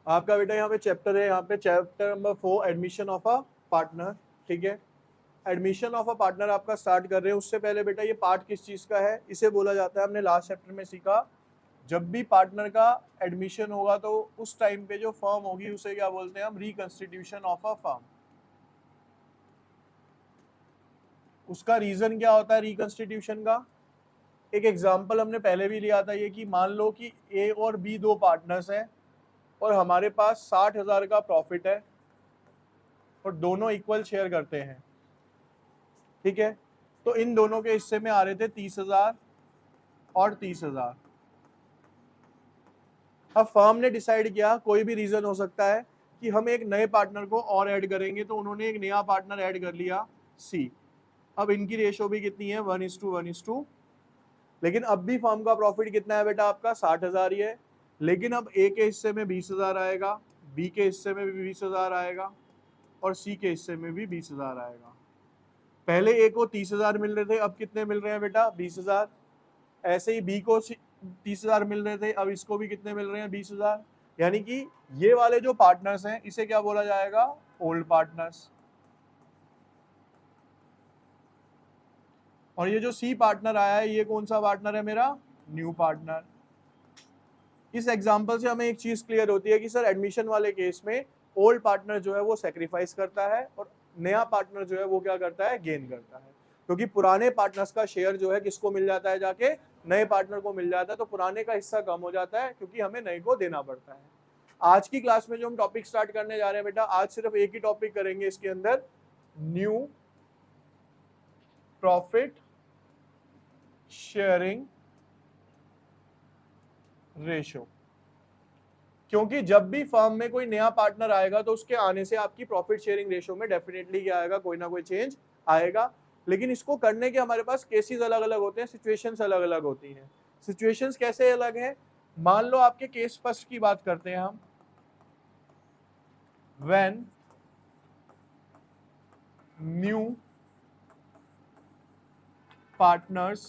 आपका बेटा यहाँ पे चैप्टर है, यहाँ पे chapter number 4 admission of a partner. ठीक है, एडमिशन ऑफ अ पार्टनर आपका स्टार्ट कर रहे हैं। उससे पहले बेटा ये पार्ट किस चीज का है, इसे बोला जाता है, हमने लास्ट चैप्टर में सीखा, जब भी पार्टनर का एडमिशन होगा तो उस टाइम पे जो फर्म होगी उसे क्या बोलते हैं हम, रिकंस्टिट्यूशन ऑफ अ फर्म। उसका रीजन क्या होता है रिकंस्टिट्यूशन का, एक एग्जांपल हमने पहले भी लिया था ये, कि मान लो कि ए और बी दो पार्टनर्स हैं और हमारे पास 60,000 का प्रॉफिट है और दोनों इक्वल शेयर करते हैं। ठीक है, तो इन दोनों के हिस्से में आ रहे थे 30,000 और 30,000। अब फर्म ने डिसाइड किया, कोई भी रीजन हो सकता है, कि हम एक नए पार्टनर को और ऐड करेंगे, तो उन्होंने एक नया पार्टनर ऐड कर लिया सी। अब इनकी रेशो भी कितनी है, 1:1:2। लेकिन अब भी फर्म का प्रॉफिट कितना है बेटा आपका, 60,000 ही है। लेकिन अब ए के हिस्से में 20,000 आएगा, बी के हिस्से में भी 20,000 आएगा और सी के हिस्से में भी 20,000 आएगा। पहले ए को 30,000 मिल रहे थे, अब कितने मिल रहे हैं बेटा, 20,000। ऐसे ही बी को 30,000 मिल रहे थे, अब इसको भी कितने मिल रहे हैं, 20,000। यानी कि ये वाले जो पार्टनर्स हैं इसे क्या बोला जाएगा, ओल्ड पार्टनर्स। और ये जो सी पार्टनर आया है ये कौन सा पार्टनर है मेरा, न्यू पार्टनर। इस एग्जांपल से हमें एक चीज क्लियर होती है कि सर एडमिशन वाले केस में ओल्ड पार्टनर जो है वो सेक्रीफाइस करता है और नया पार्टनर जो है वो क्या करता है, गेन करता है। क्योंकि पुराने पार्टनर्स का शेयर जो है किसको मिल जाता है, जाके नए पार्टनर को मिल जाता है, तो पुराने का हिस्सा कम हो जाता है क्योंकि हमें नए को देना पड़ता है। आज की क्लास में जो हम टॉपिक स्टार्ट करने जा रहे हैं बेटा, आज सिर्फ एक ही टॉपिक करेंगे इसके अंदर, न्यू प्रॉफिट शेयरिंग रेशो। क्योंकि जब भी फर्म में कोई नया पार्टनर आएगा तो उसके आने से आपकी प्रॉफिट शेयरिंग रेशो में डेफिनेटली क्या आएगा, कोई ना कोई चेंज आएगा। लेकिन इसको करने के हमारे पास केसेस अलग अलग होते हैं, सिचुएशंस अलग अलग होती हैं। सिचुएशंस कैसे अलग हैं, मान लो आपके केस फर्स्ट की बात करते हैं हम, when new partners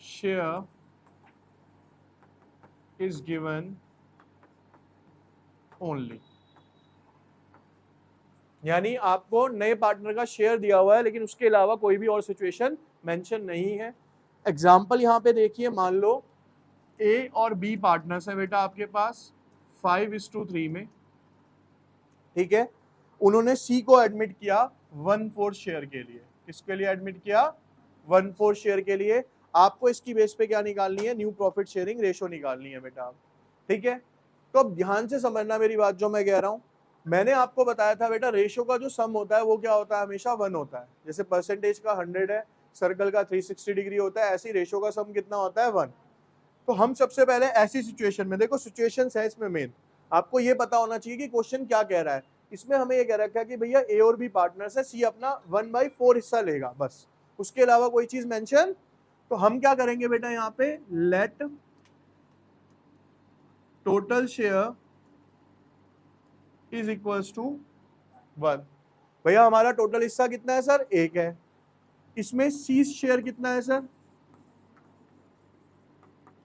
share is given only. यानी आपको नए पार्टनर का शेयर दिया हुआ है लेकिन उसके अलावा कोई भी और सिचुएशन मेंशन नहीं है। एग्जाम्पल यहाँ पे देखिए, मान लो ए और बी पार्टनर्स है बेटा आपके पास 5:3 में। ठीक है, उन्होंने सी को एडमिट किया 1/4 शेयर के लिए। किसके लिए एडमिट किया, 1/4 शेयर के लिए। आपको इसकी बेस पे क्या निकालनी है, न्यू प्रॉफिट शेयरिंग रेशो निकालनी है बेटा आप। ठीक है, तो अब ध्यान से समझना मेरी बात जो मैं कह रहा हूं। मैंने आपको बताया था बेटा रेशो का जो सम होता है वो क्या होता है, हमेशा 1 होता है। जैसे परसेंटेज का 100 है, सर्कल का 360 डिग्री होता है, ऐसी रेशो का सम कितना होता है, 1। तो हम सबसे पहले ऐसी सिचुएशन में, देखो सिचुएशन है इसमें मेन, आपको ये पता होना चाहिए कि क्वेश्चन क्या कह रहा है। इसमें हमें ये कह रखा है कि भैया ए और बी पार्टनर्स है, सी अपना 1/4 हिस्सा लेगा, बस उसके अलावा कोई चीज मेंशन। तो हम क्या करेंगे बेटा, यहाँ पे let total share is equals to 1। भैया हमारा टोटल हिस्सा कितना है सर, 1 है। इसमें सी शेयर कितना है सर,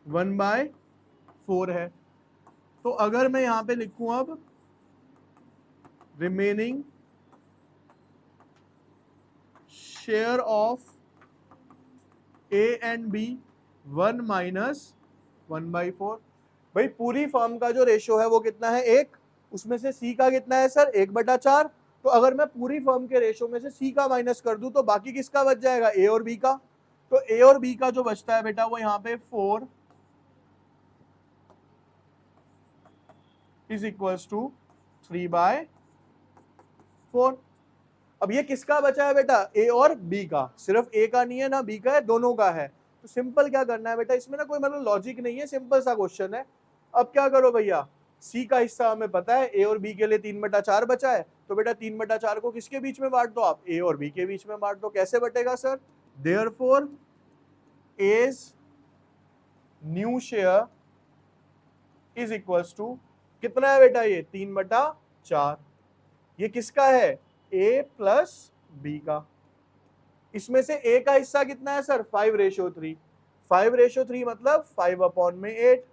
1/4 है। तो अगर मैं यहां पे लिखूं अब remaining share of A and B 1 - 1/4। भाई पूरी फर्म का जो रेशो है वो कितना है, 1। उसमें से सी का कितना है सर, 1/4। तो अगर मैं पूरी फर्म के रेशो में से सी का माइनस कर दूं तो बाकी किसका बच जाएगा, ए और बी का। तो ए और बी का जो बचता है बेटा वो यहाँ पे 4 इज इक्वल्स टू 3/4। अब ये किसका बचा है बेटा, ए और बी का। सिर्फ ए का नहीं है ना बी का है, दोनों का है। तो सिंपल क्या करना है बेटा, इसमें ना कोई मतलब लॉजिक नहीं है, सिंपल सा क्वेश्चन है। अब क्या करो भैया, सी का हिस्सा हमें पता है, ए और बी के लिए 3/4 बचा है, तो बेटा 3/4 को किसके बीच में बांट दो आप, ए और बी के बीच में बांट दो। कैसे बटेगा sir, therefore as new share is equals to, कितना है बेटा ये 3/4। ये किसका है, ए प्लस बी का। इसमें से ए का हिस्सा कितना है सर, 5:3। 5:3 मतलब 5/8,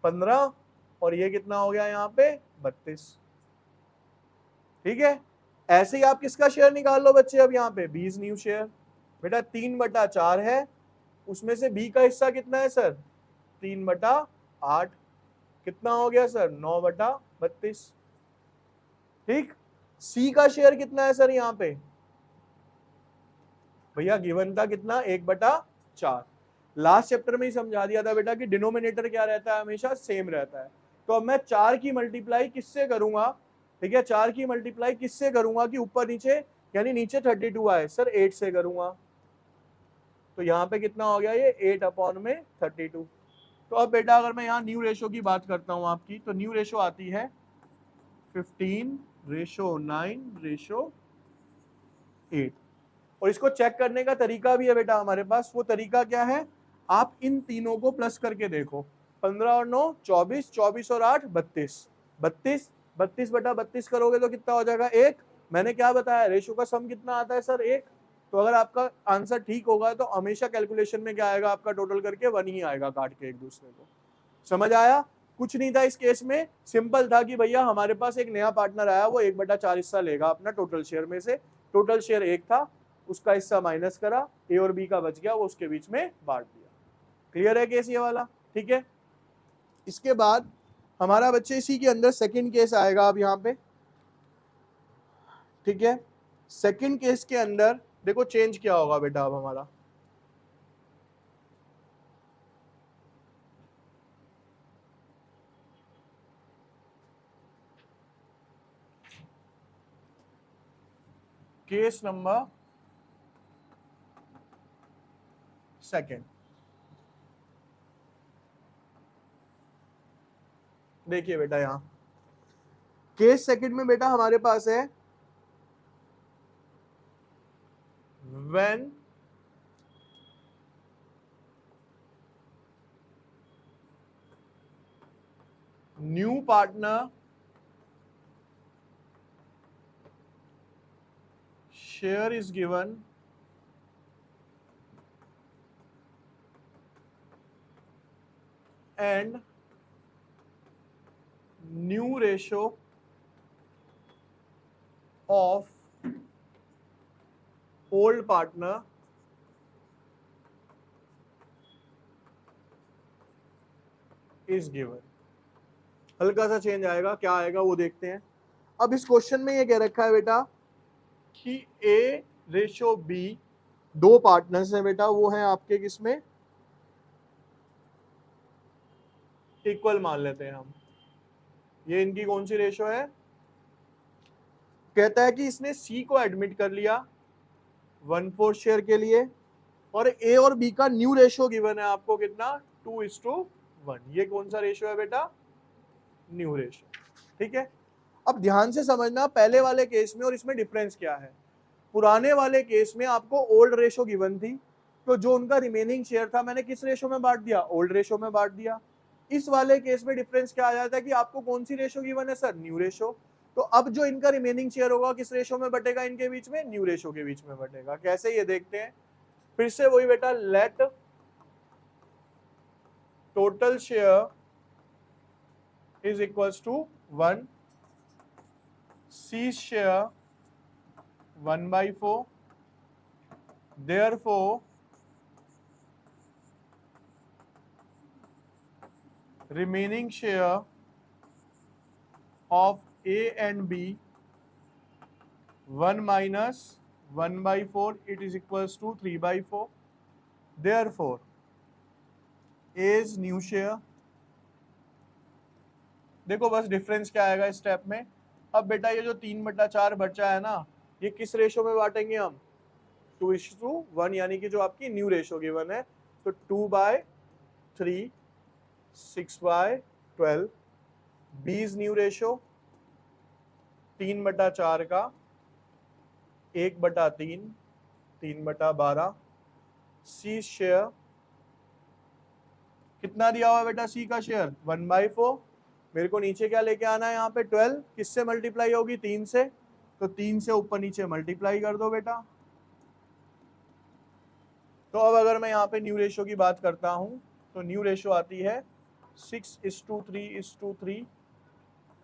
15। और ये कितना हो गया यहाँ पे 32। ठीक है, ऐसे ही आप किसका शेयर निकाल लो बच्चे, अब यहाँ पे बीज न्यू शेयर बेटा 3/4 है, उसमें से बी का हिस्सा कितना है सर 3/8, कितना हो गया सर 9/32। ठीक, सी का शेयर कितना है सर यहाँ पे भैया गिवन था कितना 1/4। लास्ट चैप्टर में ही समझा दिया था बेटा कि डिनोमिनेटर क्या रहता है हमेशा सेम रहता है। तो अब मैं 4 की मल्टीप्लाई किससे करूंगा, ठीक है 4 की मल्टीप्लाई किससे करूंगा कि ऊपर नीचे यानी नीचे 32 आए सर 8 से करूंगा। तो यहाँ पे कितना हो गया ये 8/32। तो अब बेटा अगर मैं यहाँ न्यू रेशो की बात करता हूँ आपकी, तो न्यू रेशो आती है 15:9:8। और इसको चेक करने का तरीका भी है बेटा हमारे पास। वो तरीका क्या है, आप इन तीनों को प्लस करके देखो, 15 और 9 24, 24 और 8 32, 32/32 करोगे तो कितना हो जाएगा 1। मैंने क्या बताया रेशो का सम कितना आता है सर 1। तो अगर आपका आंसर ठीक होगा तो हमेशा कैलकुलेशन में क्या आएगा आपका टोटल करके 1 ही आएगा काट के एक दूसरे को। समझ आया, कुछ नहीं था इस केस में, सिंपल था कि भैया हमारे पास एक नया पार्टनर आया, वो 1/4 हिस्सा लेगा अपना टोटल शेयर में से। टोटल शेयर 1 था, उसका हिस्सा माइनस करा, ए और बी का बच गया, वो उसके बीच में बांट दिया। क्लियर है केस ये वाला, ठीक है। इसके बाद हमारा बच्चे इसी के अंदर सेकंड केस आएगा अब यहाँ पे, ठीक है। सेकंड केस के अंदर देखो चेंज क्या होगा बेटा अब हमारा, केस नंबर सेकंड। देखिए बेटा यहां केस सेकंड में बेटा हमारे पास है when new partner share is given and new ratio of old partner is given। हल्का सा चेंज आएगा, क्या आएगा वो देखते हैं। अब इस क्वेश्चन में ये कह रखा है बेटा कि A रेशो B दो पार्टनर्स हैं बेटा, वो हैं आपके किसमें इक्वल मान लेते हैं हम। ये इनकी कौन सी रेशो है, कहता है कि इसने C को एडमिट कर लिया 1/4 शेयर के लिए, और A और B का न्यू रेशो गिवन है आपको कितना 2:1। ये कौन सा रेशो है बेटा न्यू रेशो, ठीक है। अब ध्यान से समझना पहले वाले केस में और इसमें डिफरेंस क्या है। पुराने वाले केस में आपको ओल्ड रेशो गिवन थी, तो जो उनका रिमेनिंग शेयर था मैंने किस रेशो में बांट दिया ओल्ड रेशो में बांट दिया। इस वाले केस में डिफरेंस क्या आ जाता है कि आपको कौन सी रेशो गिवन है सर न्यू रेशो। तो अब जो इनका रिमेनिंग शेयर होगा किस रेशो में बटेगा इनके बीच में न्यू रेशो के बीच में बटेगा। कैसे ये देखते हैं, फिर से वही बेटा let total share is equals to 1, C share 1/4, therefore remaining share of A and B 1 minus 1/4, it is equals to 3/4, therefore A is new share। देखो बस डिफरेंस क्या आएगा इस स्टेप में। अब बेटा ये जो 3/4 बचा है ना, ये किस रेशो में बांटेंगे हम 2:1, यानी कि जो आपकी न्यू रेशो गिवन है। तो 2/3 6/12 बी इज न्यू रेशो 3/4 का 1/3 3/12। सी शेयर कितना दिया हुआ बेटा सी का शेयर 1/4। मेरे को नीचे क्या लेके आना है यहाँ पे 12, किससे मल्टीप्लाई होगी 3 से, तो 3 से ऊपर नीचे मल्टीप्लाई कर दो बेटा। तो अब अगर मैं यहाँ पे न्यू रेशो की बात करता हूँ तो न्यू रेशो आती है 6:3:3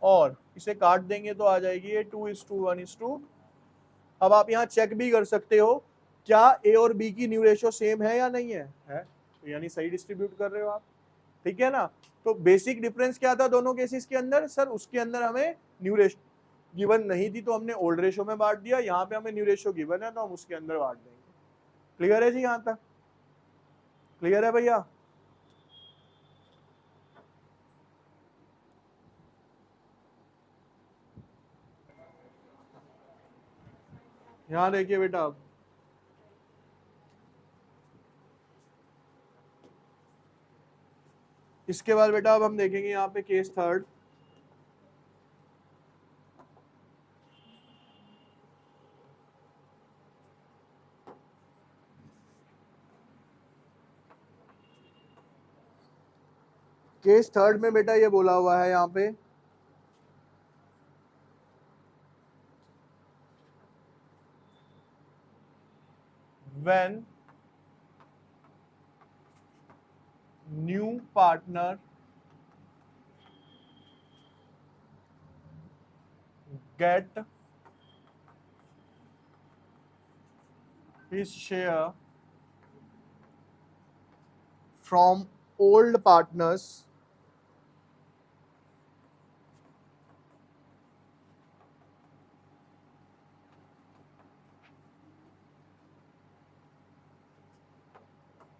और इसे काट देंगे तो आ जाएगी ये 2:1:2। अब आप यहाँ चेक भी कर सकते हो क्या ए और बी की न्यू रेशियो सेम है या नहीं है तो यानी सही डिस्ट्रीब्यूट कर रहे हो आप, ठीक है ना। तो बेसिक डिफरेंस क्या था दोनों केसेस के अंदर, सर उसके अंदर हमें न्यू रेशियो गिवन नहीं थी तो हमने ओल्ड रेशियो में बांट दिया, यहाँ पे हमें न्यू रेशियो गिवन है तो हम उसके अंदर बांट देंगे। क्लियर है जी, यहाँ तक क्लियर है भैया। यहाँ देखिए बेटा, अब इसके बाद बेटा अब हम देखेंगे यहाँ पे केस थर्ड। केस थर्ड में बेटा ये बोला हुआ है यहाँ पे when new partner get his share from old partners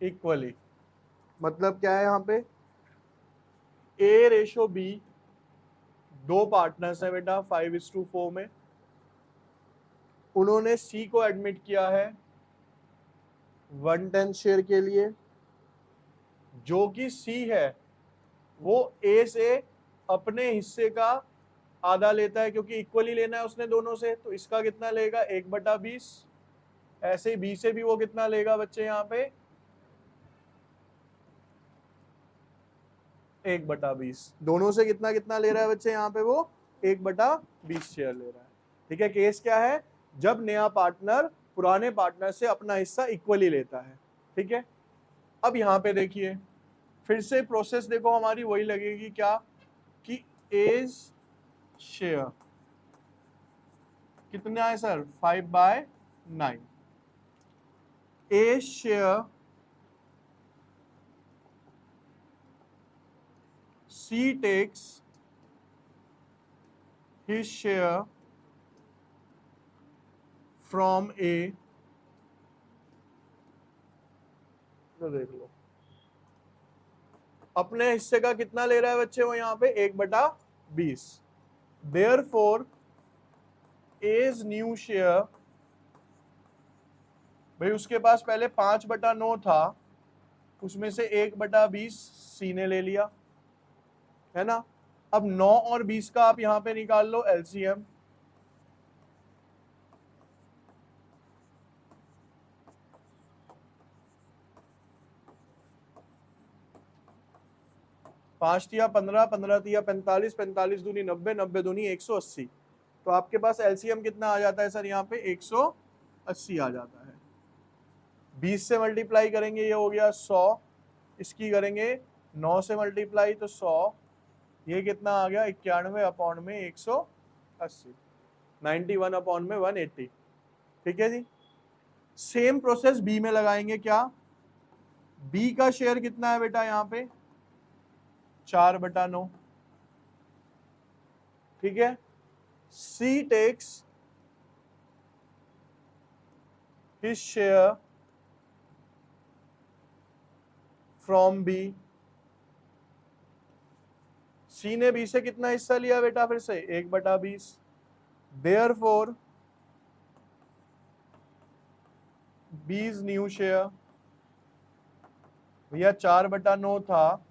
equally. मतलब क्या है यहाँ पे, ए रेशो बी, दो पार्टनर्स है बेटा 5:4 में, उन्होंने सी को एडमिट किया है 1/10 शेयर के लिए, जो कि सी है वो ए से अपने हिस्से का आधा लेता है क्योंकि इक्वली लेना है उसने दोनों से, तो इसका कितना लेगा 1/20। ऐसे ही बी से भी वो कितना लेगा बच्चे यहाँ पे 1/20। दोनों से कितना कितना ले रहा है बच्चे यहाँ पे वो 1/20 शेयर ले रहा है। ठीक है, केस क्या है, जब नया पार्टनर पुराने पार्टनर से अपना हिस्सा इक्वली लेता है। ठीक है, अब यहाँ पे देखिए फिर से प्रोसेस देखो हमारी वही लगेगी क्या कि एज शेयर कितना है sir 5/9। A share C takes his share from A, तो देख लो अपने हिस्से का कितना ले रहा है बच्चे वो यहाँ पे 1/20। Therefore A's new share, भाई उसके पास पहले 5/9 था, उसमें से 1/20 सी ने ले लिया है ना। अब 9 और 20 का आप यहाँ पे निकाल लो एलसीएम, पांच तिया 15, 15 तिया 45, 45 दूनी 90, 90 दूनी 180। तो आपके पास एलसीएम कितना आ जाता है सर यहाँ पे 180 आ जाता है। 20 से मल्टीप्लाई करेंगे ये हो गया 100, इसकी करेंगे 9 से मल्टीप्लाई तो 100, ये कितना आ गया 91/180, 91/180। ठीक है जी, सेम प्रोसेस बी में लगाएंगे। क्या बी का शेयर कितना है बेटा यहाँ पे 4/9। ठीक है, C takes his share from B, C ने बी से कितना हिस्सा लिया बेटा फिर से 1/20। Therefore B's न्यू शेयर, भैया 4/9 था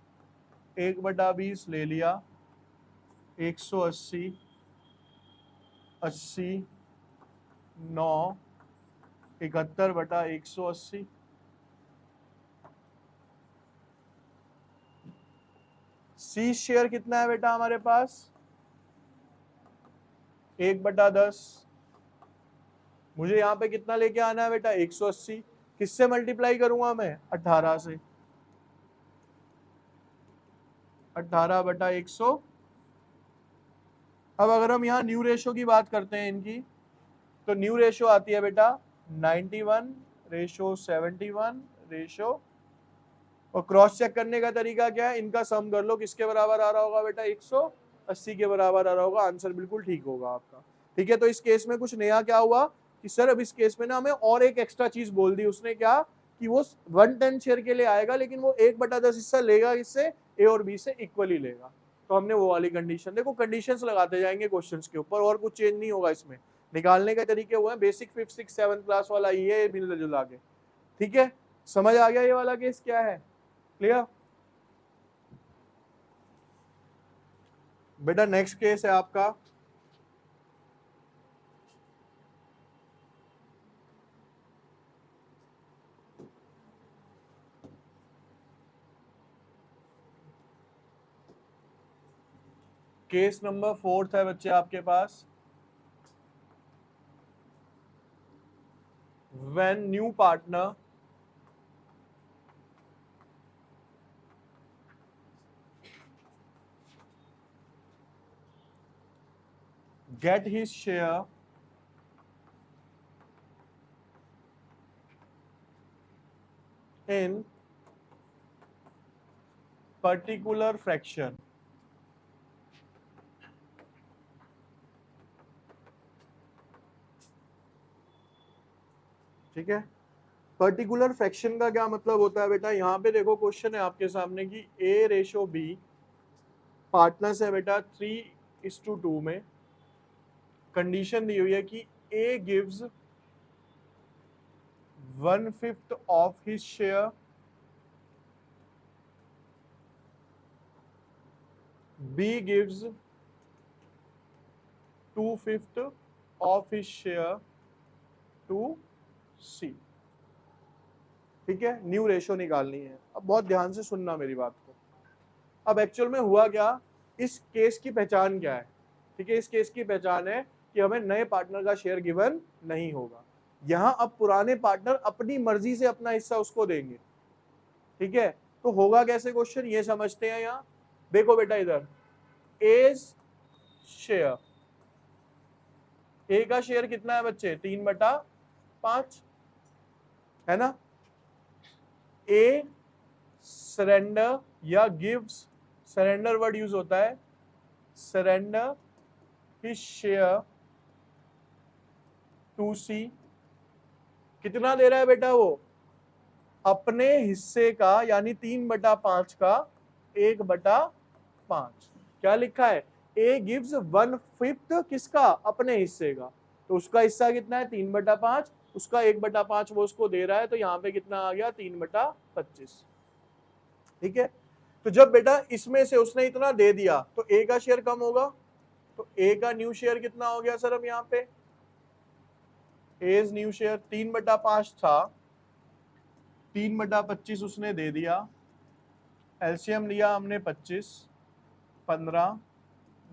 1/20 ले लिया 180, 80, 9, 71/180। सी शेयर कितना है बेटा हमारे पास 1/10। मुझे यहाँ पे कितना लेके आना है बेटा 180, किससे मल्टीप्लाई करूंगा मैं 18 से। 18/100। अब अगर हम यहाँ न्यू रेशो की बात करते हैं इनकी, तो न्यू रेशो आती है बेटा 91:71 और क्रॉस चेक करने का तरीका क्या है, इनका सम कर लो, किसके बराबर आ रहा होगा बेटा, 180 के बराबर आ रहा होगा, आंसर बिल्कुल ठीक होगा आपका। ठीक है, तो इस केस में कुछ नया क्या हुआ कि सर अब इस केस में ना हमें और एक एक्स्ट्रा चीज बोल दी उसने, क्या कि वो 110 शेयर के लिए आएगा, लेकिन वो 1/10 हिस्सा लेगा, इससे ए और बी से इक्वली लेगा। तो हमने वो वाली कंडीशन, देखो कंडीशंस लगाते जाएंगे क्वेश्चंस के ऊपर, और कुछ चेंज नहीं होगा इसमें, निकालने के तरीके हुए हैं basic 5th 6th 7th class वाला ही है, मिल जुला के। ठीक है, समझ आ गया ये वाला केस क्या है, क्लियर? बेटा नेक्स्ट केस है आपका केस नंबर 4 है बच्चे आपके पास। When new partner get his share in particular fraction, ठीक है। पर्टिकुलर फ्रैक्शन का क्या मतलब होता है बेटा, यहाँ पे देखो क्वेश्चन है आपके सामने कि A/B पार्टनर्स है बेटा 3:2 में, कंडीशन दी हुई है कि A gives 1/5 of his share, B gives 2/5 of his share to C। ठीक है, न्यू रेशो निकालनी है। अब बहुत ध्यान से सुनना मेरी बात को। अब एक्चुअल में हुआ क्या, इस केस की पहचान क्या है, ठीक है, इस केस की पहचान है कि हमें नए पार्टनर का शेयर गिवन नहीं होगा। यहां अब पुराने पार्टनर अपनी मर्जी से अपना हिस्सा उसको देंगे। ठीक है, तो होगा कैसे क्वेश्चन, ये समझते हैं। यहाँ देखो बेटा, इधर एज शेयर, ए का शेयर कितना है बच्चे, 3/5 है ना। ए सरेंडर या गिव्स, सरेंडर वर्ड यूज होता है, सरेंडर हिज शेयर टू सी। कितना दे रहा है बेटा वो, अपने हिस्से का, यानी 3/5 का 1/5। क्या लिखा है, ए गिव्स 1/5 किसका, अपने हिस्से का, तो उसका हिस्सा कितना है 3/5, उसका 1/5 वो उसको दे रहा है, तो यहाँ पे कितना आ गया 3/25। ठीक है, तो जब बेटा इसमें से उसने इतना दे दिया तो ए का शेयर कम होगा, तो ए का न्यू शेयर कितना हो गया सर, अब यहाँ पे एज न्यू शेयर 3/5 था, 3/25 उसने दे दिया, एलसीएम लिया हमने 25, 15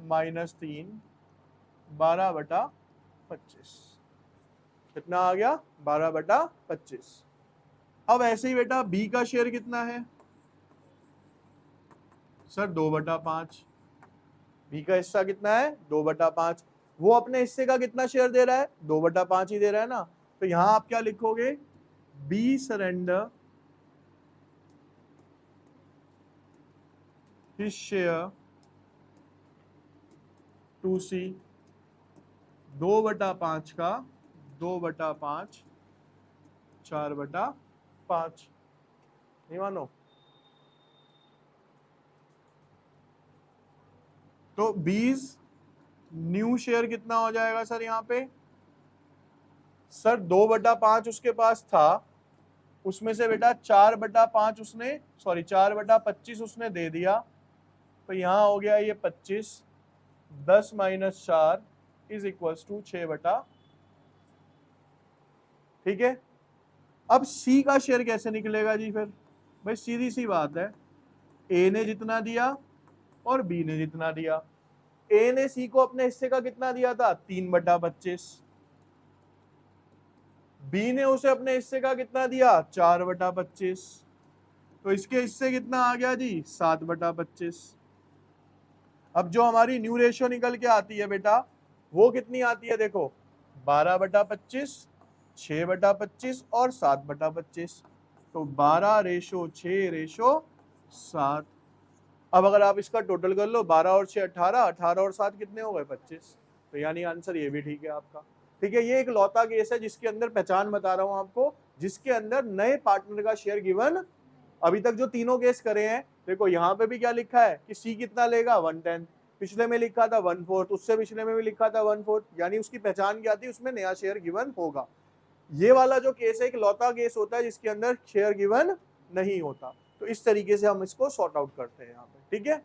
-3 12/25, कितना आ गया 12/25। अब ऐसे ही बेटा बी का शेयर कितना है सर, 2/5। बी का हिस्सा कितना है 2/5, वो अपने हिस्से का कितना शेयर दे रहा है, 2/5 ही दे रहा है ना। तो यहां आप क्या लिखोगे, B surrender his share to C, 2/5 का 2/5 4/5, नहीं मानो। तो बीज न्यू शेयर कितना हो जाएगा सर यहाँ पे, सर 2/5 उसके पास था, उसमें से बेटा 4/5 उसने, सॉरी 4/25 उसने दे दिया, तो यहाँ हो गया ये 25, 10 - 4 इज इक्वल्स टू 6/। ठीक है, अब सी का शेयर कैसे निकलेगा जी, फिर भाई सीधी सी बात है, ए ने जितना दिया और बी ने जितना दिया। ए ने सी को अपने हिस्से का कितना दिया था, 3/25, बी ने उसे अपने हिस्से का कितना दिया, 4/25, तो इसके हिस्से कितना आ गया जी 7/25। अब जो हमारी न्यू रेशियो निकल के आती है बेटा वो कितनी आती है, देखो 12/25, 6/25 और 7/25। तो 12:6:7। अब अगर आप इसका टोटल कर लो, 12 और 6 18, 18 और 7 कितने हो गए 25। तो यानी आंसर ये भी ठीक है आपका। ठीक है, ये एक लौता केस है जिसके अंदर पहचान बता रहा हूं आपको, जिसके अंदर नए पार्टनर का शेयर गिवन। अभी तक जो तीनों केस करे हैं, देखो यहाँ पे भी क्या लिखा है कि सी कितना लेगा 1/10, पिछले में लिखा था 1/4, उससे पिछले में भी लिखा था 1/4, यानी उसकी पहचान क्या थी, उसमें नया शेयर गिवन होगा। ये वाला जो केस है एक लौता केस होता है जिसके अंदर शेयर गिवन नहीं होता। तो इस तरीके से हम इसको सॉर्ट आउट करते हैं यहाँ पे। ठीक है।